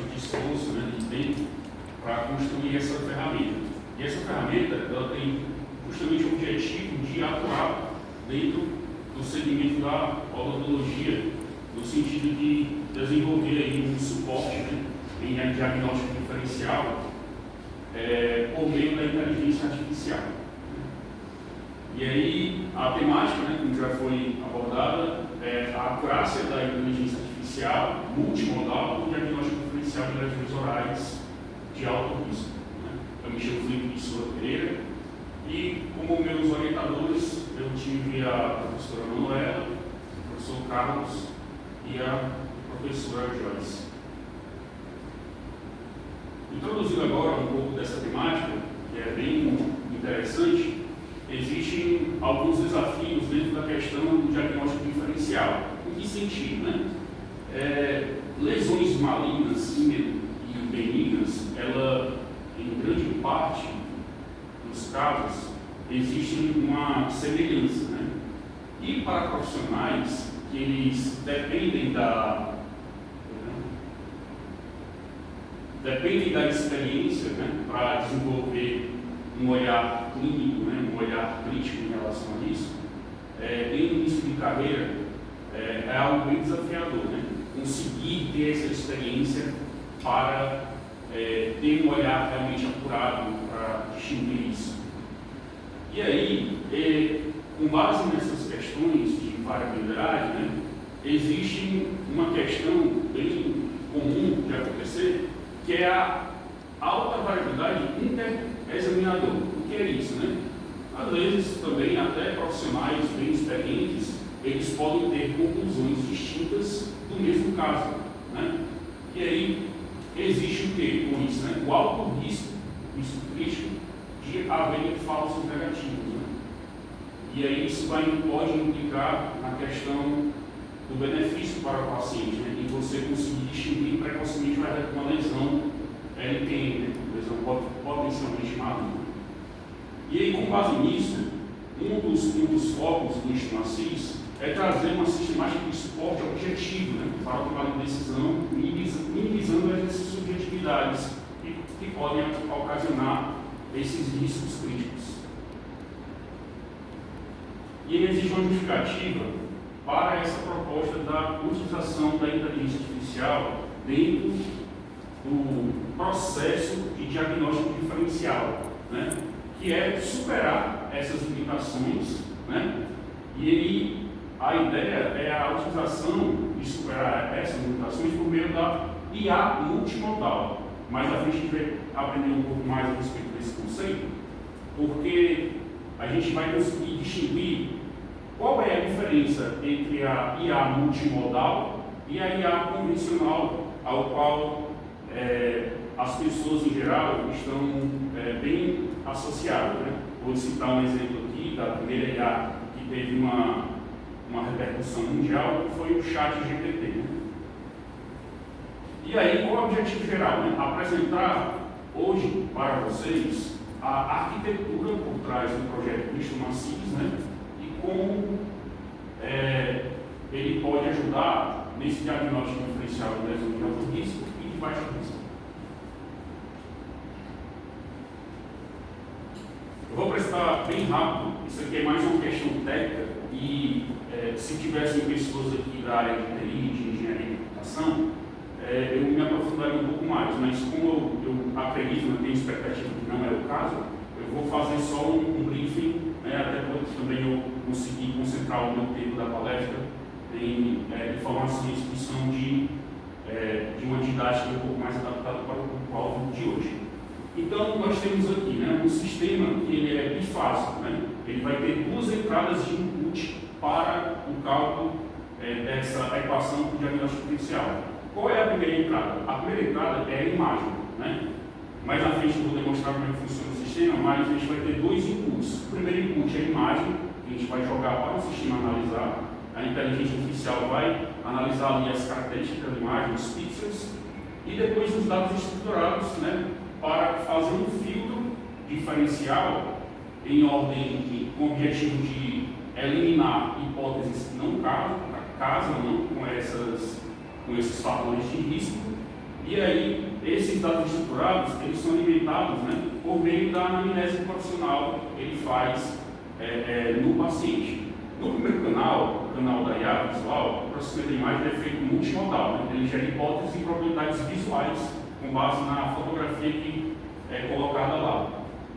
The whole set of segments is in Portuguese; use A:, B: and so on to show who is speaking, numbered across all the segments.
A: bastante esforço, né, de tempo, para construir essa ferramenta. E essa ferramenta ela tem justamente o objetivo de atuar dentro do segmento da odontologia, no sentido de desenvolver aí um suporte, né, em diagnóstico diferencial por meio da inteligência artificial. E aí a temática, né, como já foi abordada, é a acurácia da inteligência artificial multimodal no diagnóstico diferencial de lesões orais de alto risco. Eu me chamo Felipe Silva Pereira e, como meus orientadores, eu tive a professora Manuela, o professor Carlos e a professora Joyce. Introduzindo agora um pouco dessa temática, que é bem interessante, existem alguns desafios dentro da questão do diagnóstico diferencial. Em que sentido, né? Lesões malignas e benignas, ela, em grande parte dos casos, existe uma semelhança, né? E para profissionais que eles dependem da experiência, né, para desenvolver um olhar clínico, né, um olhar crítico em relação a isso, em início de carreira, é algo bem desafiador, né? Conseguir ter essa experiência para ter um olhar realmente apurado para distinguir isso. E aí, com base nessas questões de variabilidade, né, existe uma questão bem comum de acontecer, que é a alta variabilidade inter-examinador. O que é isso, né? Às vezes, também, até profissionais bem experientes, eles podem ter conclusões distintas do mesmo caso, né? E aí, existe o que com isso, né? O alto risco crítico de haver falsos negativos, né? E aí isso pode implicar na questão do benefício para o paciente, né? E você conseguir distinguir precocemente uma lesão LPM, né? Lesão potencialmente maligna. E aí, com base nisso, um dos focos do Instituto é trazer uma sistemática de suporte objetivo, né, para a tomada de decisão, minimizando essas subjetividades que podem ocasionar esses riscos críticos. E aí existe uma justificativa para essa proposta da utilização da inteligência artificial dentro do processo de diagnóstico diferencial, né, que é superar essas limitações, né, e aí a ideia é a utilização de superar essas limitações por meio da IA multimodal. Mais à frente a gente vai aprender um pouco mais a respeito desse conceito, porque a gente vai conseguir distinguir qual é a diferença entre a IA multimodal e a IA convencional, ao qual as pessoas em geral estão bem associadas, né? Vou citar um exemplo aqui da primeira IA que teve uma repercussão mundial, que foi o ChatGPT, né? E aí, qual é o objetivo geral, né? Apresentar hoje para vocês a arquitetura por trás do projeto Cristo-Macis, né? E como ele pode ajudar nesse diagnóstico diferencial de lesão de alto risco e de baixo risco. Eu vou apresentar bem rápido, isso aqui é mais uma questão técnica e se tivessem pessoas aqui da área de TI, de engenharia de computação, eu me aprofundaria um pouco mais, mas como eu acredito, eu tenho expectativa que não é o caso, eu vou fazer só um briefing, né, até porque também eu consegui concentrar o meu tempo da palestra em informações que são de uma didática um pouco mais adaptada para o público-alvo de hoje. Então, nós temos aqui, né, um sistema que ele é bifásico, né? Ele vai ter duas entradas de input para o cálculo dessa equação do diagnóstico diferencial. Qual é a primeira entrada? A primeira entrada é a imagem, né? Mais na frente eu vou demonstrar como é que funciona o sistema, mas a gente vai ter dois inputs. O primeiro input é a imagem, que a gente vai jogar para o sistema analisar. A inteligência artificial vai analisar ali as características da imagem, os pixels, e depois os dados estruturados, né, para fazer um filtro diferencial em ordem, com o objetivo de eliminar hipóteses que não casam com esses fatores de risco E aí, esses dados estruturados, eles são alimentados, né, por meio da anamnese profissional que ele faz no paciente. No primeiro canal, o canal da IA visual, o processamento da imagem é feito multimodal, né? Ele gera hipóteses e probabilidades visuais com base na fotografia que é colocada lá.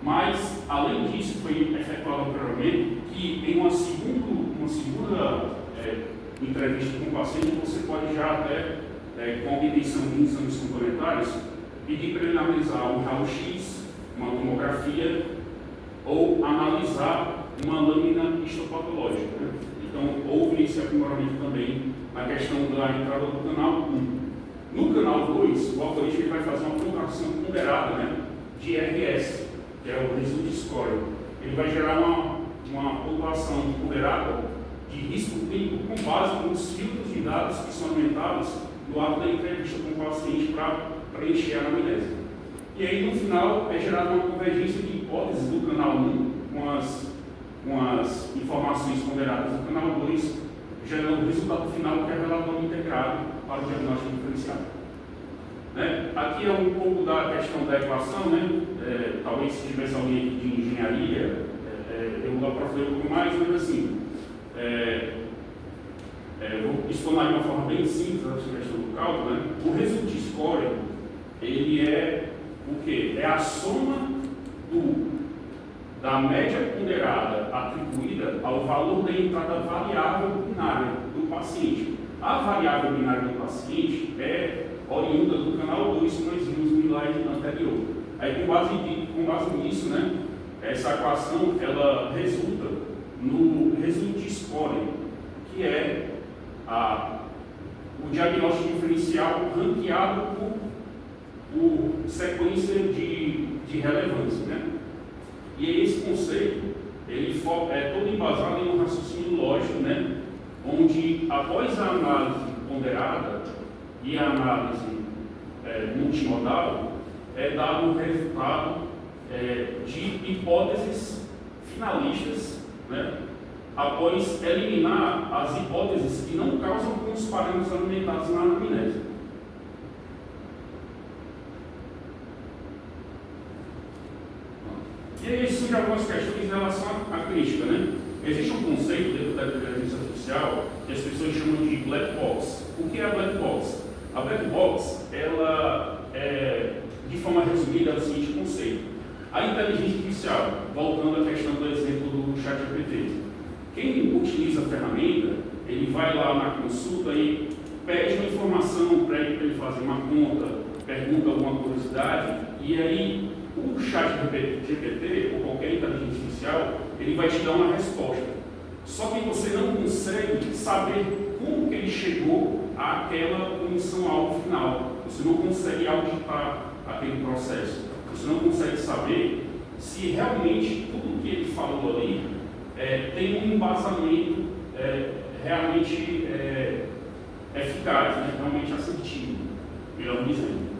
A: Mas, além disso, foi efetuado anteriormente que em uma segunda entrevista com o paciente, você pode já até, com a obtenção de exames complementares, pedir para ele analisar um raio-x, uma tomografia ou analisar uma lâmina histopatológica. Né? Então, houve esse aprimoramento também na questão da entrada do canal 1. No canal 2, o algoritmo vai fazer uma pontuação ponderada, né, de RS, que é o Result Score. Ele vai gerar uma pontuação ponderada de risco clínico com base nos filtros de dados que são alimentados no ato da entrevista com o paciente para preencher a anamnese. E aí, no final, é gerada uma convergência de hipóteses do canal 1 com as informações ponderadas do canal 2, gerando o resultado final, que é o relatório integrado para o diagnóstico diferenciado. Né? Aqui é um pouco da questão da equação, né? Talvez se tivesse alguém aqui de engenharia, eu aprofundei um pouco mais, mas assim, vou explanar de uma forma bem simples essa questão do cálculo, né? O Result Score, ele é o quê? É a soma da média ponderada atribuída ao valor da entrada variável binária do paciente. A variável binária do paciente é oriunda do canal 2 que nós vimos no slide anterior. Aí, com base nisso, né, essa equação ela resulta no Result Score, que é o diagnóstico diferencial ranqueado por sequência de relevância. Né? E esse conceito ele é todo embasado em um raciocínio lógico, né? Onde, após a análise ponderada e a análise multimodal, é dado um resultado de hipóteses finalistas, né? Após eliminar as hipóteses que não causam com os parâmetros alimentados na anamnese. E aí surgem algumas questões em relação à crítica, né? Existe um conceito dentro da inteligência artificial que as pessoas chamam de black box. O que é a black box? A black box, ela de forma resumida, é o seguinte conceito. A inteligência artificial, voltando à questão do exemplo do ChatGPT, quem utiliza a ferramenta, ele vai lá na consulta e pede uma informação para ele fazer uma conta, pergunta alguma curiosidade, e aí o ChatGPT, ou qualquer inteligência artificial, ele vai te dar uma resposta. Só que você não consegue saber como que ele chegou àquela condição-alvo final. Você não consegue auditar aquele processo. Você não consegue saber se realmente tudo que ele falou ali tem um embasamento realmente eficaz, né? Realmente assertivo, melhor dizendo.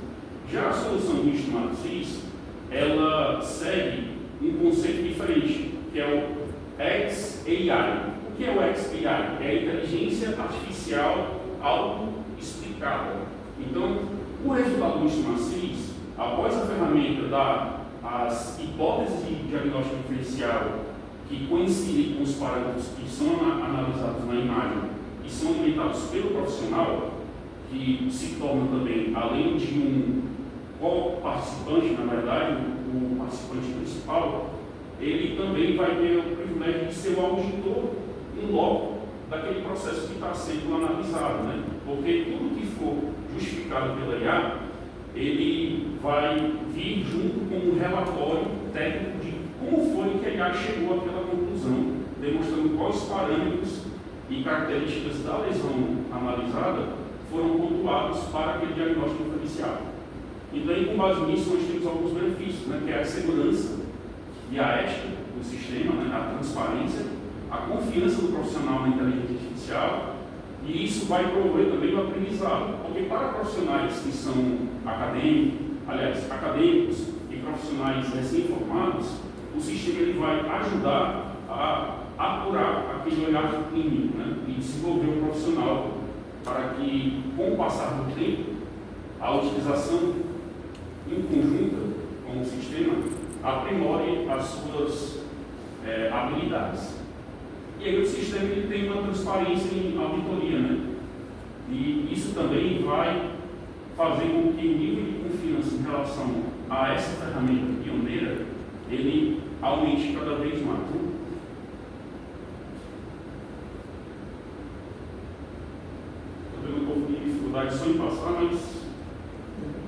A: Já a solução do Matriz, ela segue um conceito diferente, que é o XAI. O que é o XAI? É a inteligência artificial auto-explicada. Então, o resultado do Matriz, após a ferramenta dar as hipóteses de diagnóstico diferencial que coincidem com os parâmetros que são analisados na imagem e são alimentados pelo profissional, que se torna também, além de um co-participante, na verdade, o participante principal, ele também vai ter o privilégio de ser o auditor in loco daquele processo que está sendo analisado, né? Porque tudo que for justificado pela IA, ele vai vir junto com um relatório técnico de como foi que a IA chegou àquela conclusão, demonstrando quais parâmetros e características da lesão analisada foram pontuados para aquele diagnóstico diferencial. Então, com base nisso, nós temos alguns benefícios, né, que é a segurança e a ética do sistema, né, a transparência, a confiança do profissional na inteligência artificial, e isso vai promover também o aprendizado, porque para profissionais que são acadêmicos e profissionais recém-formados, o sistema ele vai ajudar a apurar aquele olhar clínico, né, e desenvolver o profissional para que, com o passar do tempo, a utilização em conjunta com o sistema aprimore as suas habilidades. E aí o sistema ele tem uma transparência em auditoria, né? E isso também vai fazer com que o nível de confiança em relação a essa ferramenta pioneira ele aumente cada vez mais. Estou tendo um pouco de dificuldade só em passar, mas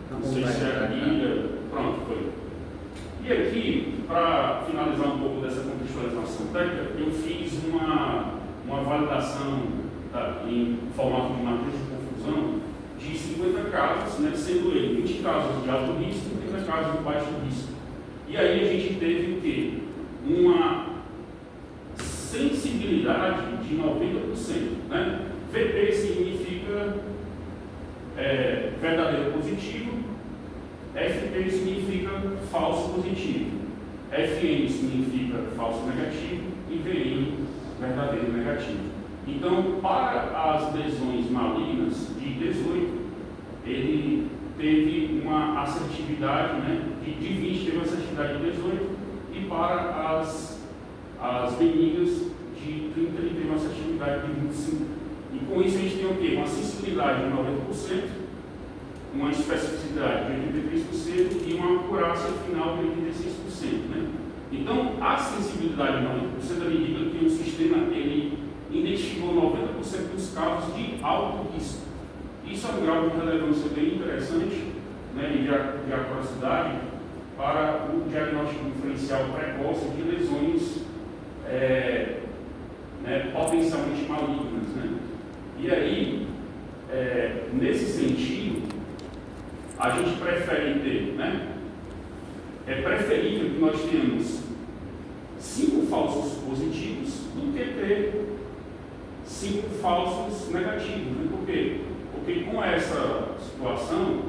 A: não sei se é aqui. Pronto, foi. E aqui, para finalizar um pouco dessa contextualização técnica, eu fiz uma validação em formato de matriz de confusão de 50 casos, né, sendo ele 20 casos de alto risco e 30 casos de baixo risco. E aí a gente teve o quê? Uma sensibilidade de 90%. Né? VP significa verdadeiro positivo, FP significa falso positivo, FN significa falso negativo e VN verdadeiro negativo. Então, para as lesões malignas de 18, ele teve uma assertividade, né, de 20 teve uma assertividade de 18, e para as benignas de 30 ele teve uma assertividade de 25. E com isso a gente tem o quê? Uma sensibilidade de 90%, uma especificidade de 83% e uma acurácia final de 86%. Né? Então, a sensibilidade de 90% indica que o sistema ele identificou 90% dos casos de alto risco. Isso é um grau de relevância bem interessante, né, e de acuracidade para o diagnóstico diferencial precoce de lesões potencialmente malignas. Né? E aí, nesse sentido, a gente prefere ter, né? É preferível que nós tenhamos 5 falsos positivos do que ter 5 falsos negativos. Né? Por quê? Porque com essa situação,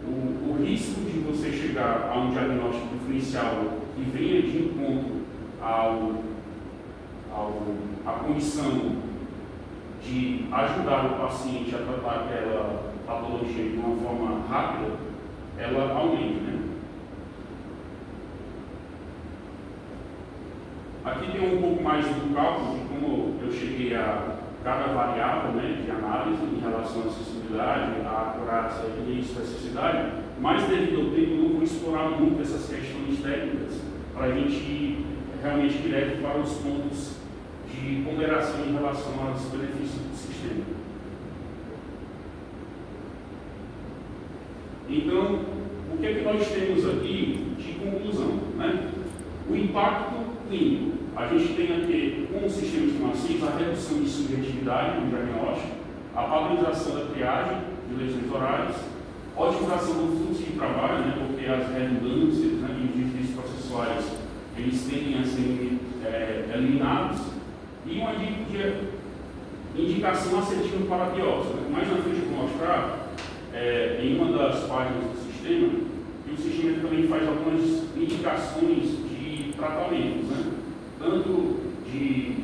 A: o risco de você chegar a um diagnóstico diferencial que venha de encontro à condição de ajudar o paciente a tratar aquela patologia de uma forma rápida, ela aumenta. Né? Aqui tem um pouco mais do cálculo de como eu cheguei a cada variável, né, de análise em relação à acessibilidade, à acurácia e à especificidade, mas devido ao tempo eu não vou explorar muito essas questões técnicas para a gente ir realmente direto para os pontos de ponderação em relação aos benefícios do sistema. Então, o que é que nós temos aqui de conclusão? Né? O impacto clínico. A gente tem aqui, com o sistema de maciços, a redução de subjetividade no diagnóstico, a padronização da triagem de lesões orais, a otimização do fluxo de trabalho, né, porque as redundâncias, né, e os difíceis processuais eles tendem a ser eliminados, e uma indicação assertiva para a biópsia. Né? Mais na frente eu vou mostrar, em uma das páginas do sistema, que o sistema também faz algumas indicações de tratamentos, né? Tanto de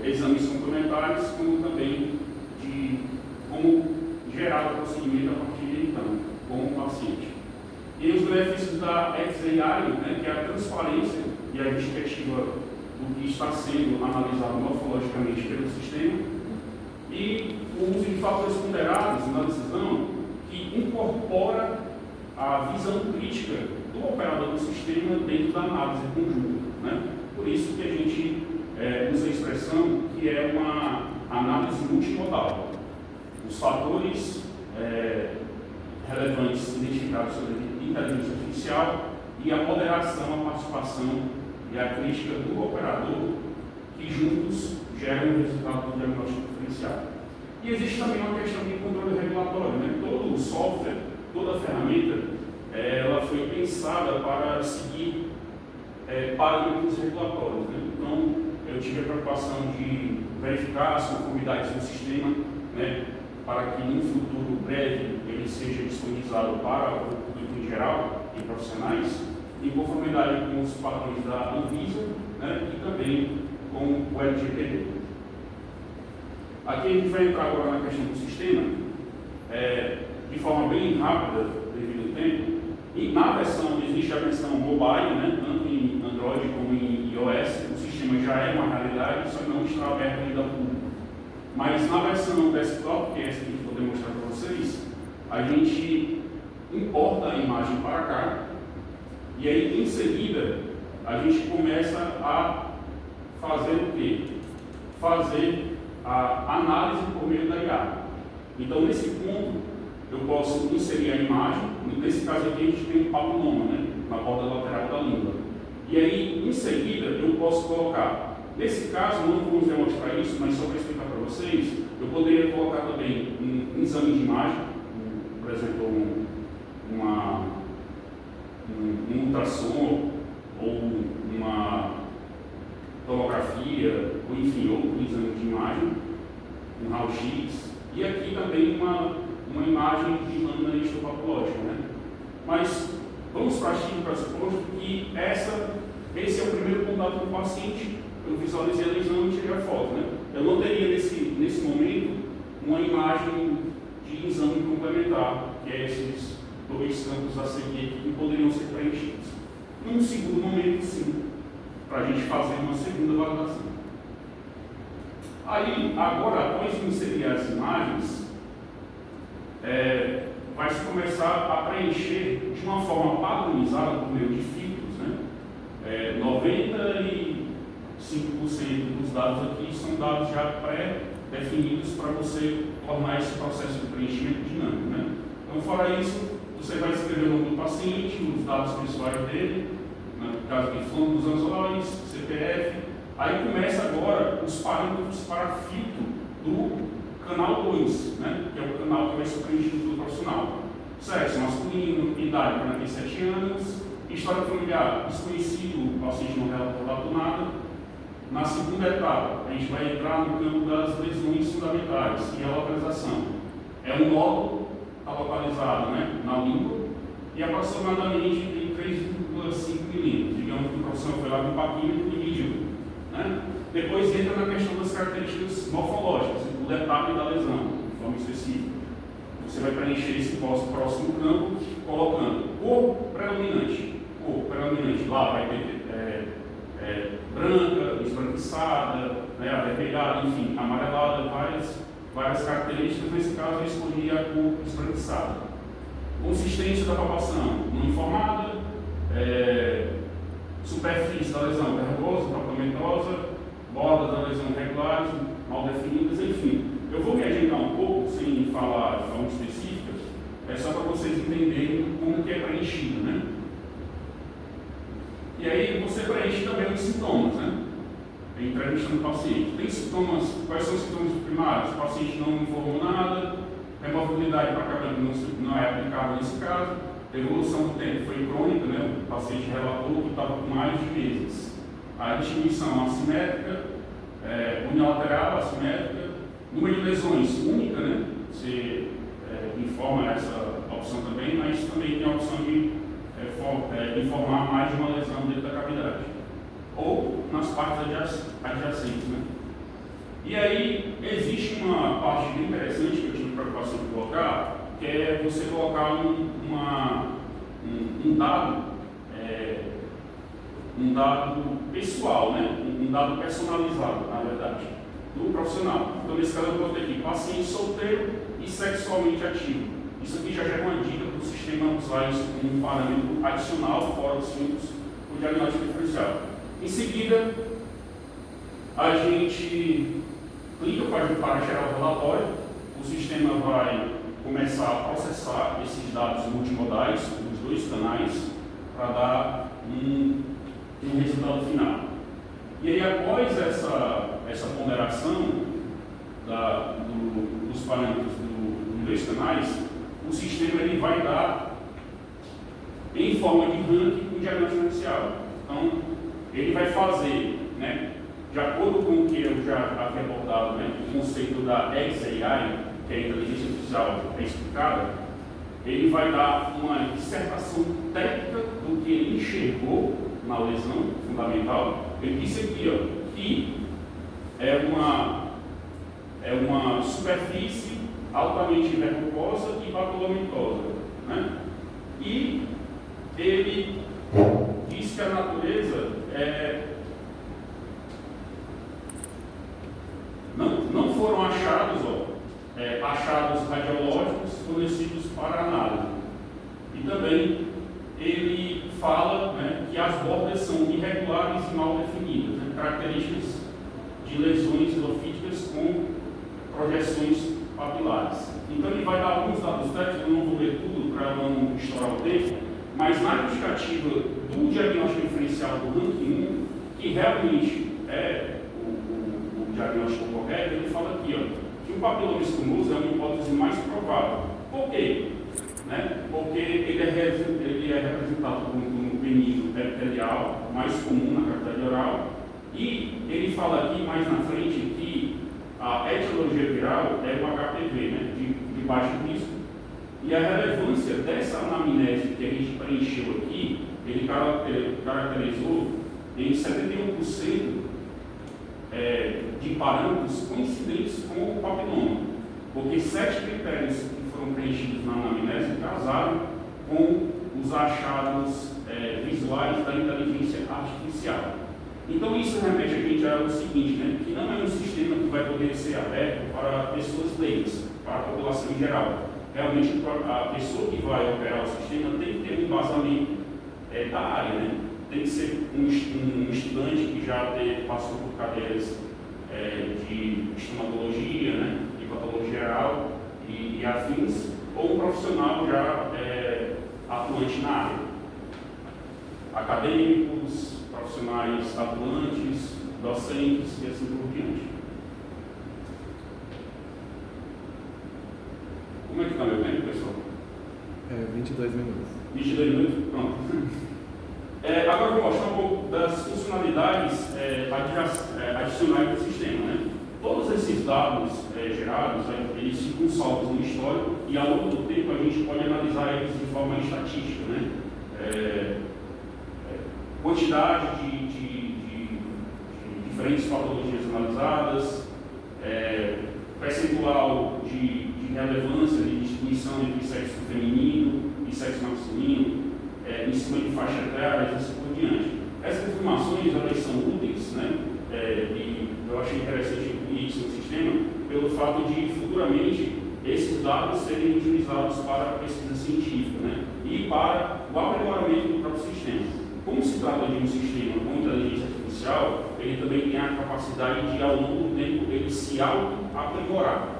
A: exames complementares, como também de como gerar o procedimento a partir de então, com o paciente. E os benefícios da XAI, né, que é a transparência e a justificativa do que está sendo analisado morfologicamente pelo sistema, e o uso de fatores ponderados na decisão, que incorpora a visão crítica do operador do sistema dentro da análise conjunta. Né? Por isso que a gente usa a expressão que é uma análise multimodal. Os fatores relevantes identificados sobre inteligência artificial e a moderação, a participação e a crítica do operador, que juntos geram o resultado do diagnóstico diferencial. E existe também uma questão de controle regulatório. Né? Todo o software, toda a ferramenta, ela foi pensada para seguir parâmetros regulatórios. Né? Então, eu tive a preocupação de verificar as conformidades do sistema, né, para que no futuro breve ele seja disponibilizado para o público em geral e profissionais, em conformidade com os padrões da Anvisa, né, e também com o LGPD. Aqui a gente vai entrar agora na questão do sistema. de forma bem rápida, devido ao tempo. E na versão, existe a versão mobile, né, tanto em Android como em iOS, o sistema já é uma realidade, só que não está aberto ainda ao público. Mas na versão desktop, que é essa que eu vou demonstrar para vocês, a gente importa a imagem para cá, e aí em seguida a gente começa a fazer o quê? Fazer a análise por meio da IA. Então nesse ponto eu posso inserir a imagem, nesse caso aqui a gente tem um papiloma, né, na borda lateral da língua. E aí em seguida eu posso colocar, nesse caso não vamos demonstrar isso, mas só para explicar para vocês, eu poderia colocar também um exame de imagem, por exemplo, um ultrassom ou uma tomografia, ou enfim, outro exame de imagem, um raio-x, e aqui também uma imagem de lâmina histopatológica, né? Mas vamos partir do pressuposto que esse é o primeiro contato com o paciente, eu visualizei a lesão e tirei a foto, né? Eu não teria nesse momento uma imagem de exame complementar, que é esses dois campos a seguir que poderiam ser preenchidos. Num segundo momento, sim, para a gente fazer uma segunda validação. Aí, agora, após inserir as imagens, vai se começar a preencher de uma forma padronizada por meio de filtros, né? 95% dos dados aqui são dados já pré-definidos para você tornar esse processo de preenchimento dinâmico, né? Então, fora isso, você vai escrever o nome do paciente, os dados pessoais dele, no caso de fundo dos anzóis, CPF. Aí começa agora os parâmetros para filtro do canal 2, né, que é o canal que vai ser preenchido pelo profissional. Sexo masculino, idade 47 anos, história familiar desconhecido, o paciente não relatou nada. Na segunda etapa, a gente vai entrar no campo das lesões fundamentais e a localização. É um nódulo, está localizado, né, na língua, e aproximadamente tem 3,5 milímetros. Digamos que o profissional foi lá no papímetro e mediu, né? Depois entra na questão das características morfológicas, o detalhe da lesão, de forma específica. Você vai preencher esse próximo campo colocando cor predominante. Lá vai ter branca, esbranquiçada, né, avermelhada, enfim, amarelada, várias características. Nesse caso eu escolhi a cor esbranquiçada. Consistência da palpação não informada, superfície da lesão verrugosa, papilamentosa, bordas da lesão regulares, mal definidas, enfim. Eu vou me adiantar um pouco, sem falar de forma específica, só para vocês entenderem como que é preenchido, né? E aí você preenche também os sintomas, né? Entrevistando o paciente. Tem sintomas, quais são os sintomas primários? O paciente não informou nada, removibilidade para cabelo não é aplicável nesse caso, evolução do tempo foi crônica, né? O paciente relatou que estava com mais de meses. A distribuição assimétrica, unilateral, assimétrica, número de lesões única, né? Você informa essa opção também, mas também tem a opção de informar mais de uma lesão dentro da cavidade, ou nas partes adjacentes, né? E aí existe uma parte bem interessante que eu tive preocupação de colocar, que é você colocar um dado pessoal, né? Um dado personalizado, na verdade, do profissional. Então, nesse caso, eu botei aqui paciente solteiro e sexualmente ativo. Isso aqui já é uma dica para o sistema usar isso como um parâmetro adicional, fora dos filtros, o diagnóstico diferencial. Em seguida, a gente clica para gerar o relatório, o sistema vai começar a processar esses dados multimodais, os dois canais, para dar um resultado final. E aí, após essa ponderação dos parâmetros dos dois canais, o sistema ele vai dar, em forma de ranking, um diagnóstico diferencial. Então, ele vai fazer, né, de acordo com o que eu já havia abordado, né, o conceito da XAI, que é a inteligência artificial explicada, ele vai dar uma dissertação técnica do que ele enxergou na lesão fundamental. Ele disse aqui, ó, que é uma superfície altamente verrucosa e patulamentosa, né? E ele diz que a natureza não foram achados, achados radiológicos fornecidos para análise. E também ele fala, né, que as bordas são irregulares e mal definidas, né, características de lesões endofíticas com projeções papilares. Então ele vai dar alguns dados técnicos, eu não vou ler tudo para não estourar o tempo, mas na justificativa do diagnóstico diferencial do ranking 1, que realmente é o diagnóstico correto, ele fala aqui, que o papiloma escamoso é uma hipótese mais provável. Por quê? Né? Porque ele é representado por um penículo epitelial mais comum na cavidade oral, e ele fala aqui mais na frente que a etiologia viral é o HPV, né, de baixo risco, e a relevância dessa anamnese que a gente preencheu aqui, ele caracterizou em 71% de parâmetros coincidentes com o papiloma, porque 7 critérios que foram preenchidos na anamnese casaram com os achados visuais da inteligência artificial. Então isso remete a gente ao seguinte, né, que não é um sistema que vai poder ser aberto para pessoas leigas, para a população em geral. Realmente a pessoa que vai operar o sistema tem que ter um embasamento da área, né? Tem que ser um estudante que já passou por cadeiras de estomatologia, né, de patologia oral e afins, ou um profissional já atuante na área. Acadêmicos, profissionais atuantes, docentes e assim por diante. Como é que está meu tempo, pessoal?
B: 22 minutos.
A: 22 minutos? Pronto. Agora eu vou mostrar um pouco das funcionalidades adicionais do sistema, né? Todos esses dados gerados, eles ficam salvos no histórico e ao longo do tempo a gente pode analisar eles de forma estatística, né? Quantidade de diferentes patologias analisadas, percentual de relevância de distinção entre sexo feminino e sexo masculino, em cima de faixa etária e assim por diante. Essas informações elas são úteis, né? E eu achei interessante incluir isso no sistema, pelo fato de futuramente esses dados serem utilizados para a pesquisa científica, né? E para o aprimoramento do próprio sistema. Como se trata de um sistema com inteligência artificial, ele também tem a capacidade de, ao longo do tempo, ele se auto-aprimorar.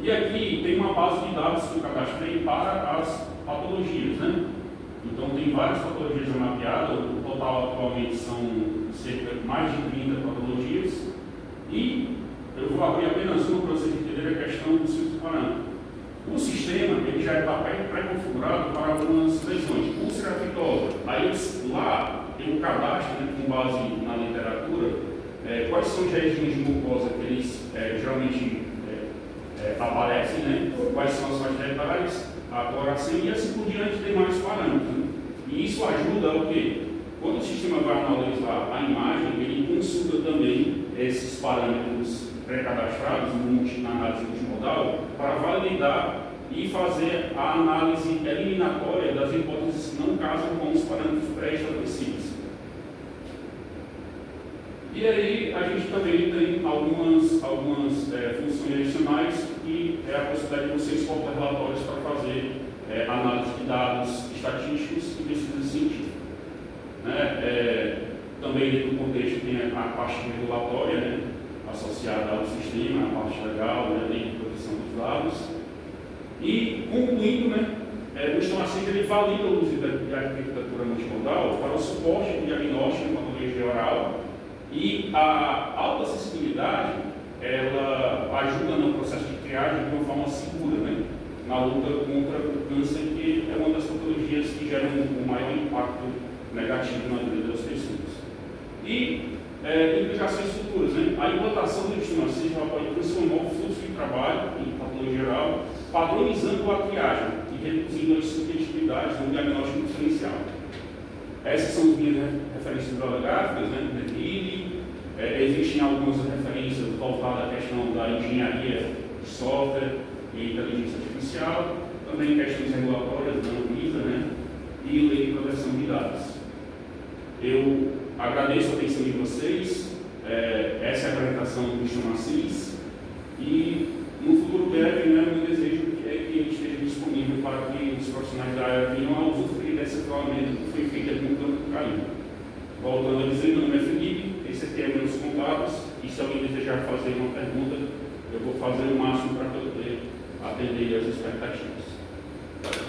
A: E aqui tem uma base de dados que eu cadastrei para as patologias, né? Então tem várias patologias mapeadas, o total atualmente são cerca de mais de 30 patologias, e eu vou abrir apenas uma para vocês entenderem a questão dos seus parâmetros. O sistema ele já está pré-configurado para algumas lesões, úlcera aftosa. Aí lá tem um cadastro, né, com base na literatura, quais são as regiões de mucosa que eles geralmente aparecem, né? Quais são as faixas etárias, a coloração e assim por diante tem mais parâmetros. Né? E isso ajuda o quê? Quando o sistema vai analisar a imagem, ele consulta também esses parâmetros pré-cadastrados na análise multimodal para validar e fazer a análise eliminatória das hipóteses que não casam com os parâmetros pré-estabelecidos. E aí a gente também tem algumas funções adicionais que é a possibilidade de você exportar relatórios para fazer análise de dados estatísticos e pesquisa científica. Né? Também dentro do contexto tem a parte regulatória, né, associada ao sistema, a parte legal, né, lei de proteção dos dados. E concluindo, né, o Estomacente ele valida o uso de arquitetura multimodal para o suporte do diagnóstico de patologia oral. E a alta acessibilidade, ela ajuda no processo de triagem de uma forma segura, né? Na luta contra o câncer, que é uma das patologias que geram um maior impacto negativo na vida das pessoas. E implicações futuras, né? A implantação do sistema pode transformar o fluxo de trabalho em patologia geral, padronizando a triagem e reduzindo as subjetividades no diagnóstico diferencial. Essas são as minhas referências bibliográficas, né? Medley, Existem algumas referências voltadas à questão da engenharia de software e inteligência artificial, também questões regulatórias da Anvisa, né? E lei de proteção de dados. Eu agradeço a atenção de vocês, essa é a apresentação do Cristian Assis, e no futuro breve, né, o meu desejo é que ele esteja disponível para que os profissionais da área venham a usufruir dessa ferramenta que foi feita com tanto carinho. Voltando a dizer, meu nome é Felipe, esse aqui é meus contatos, e se alguém desejar fazer uma pergunta, eu vou fazer o máximo para poder atender as expectativas.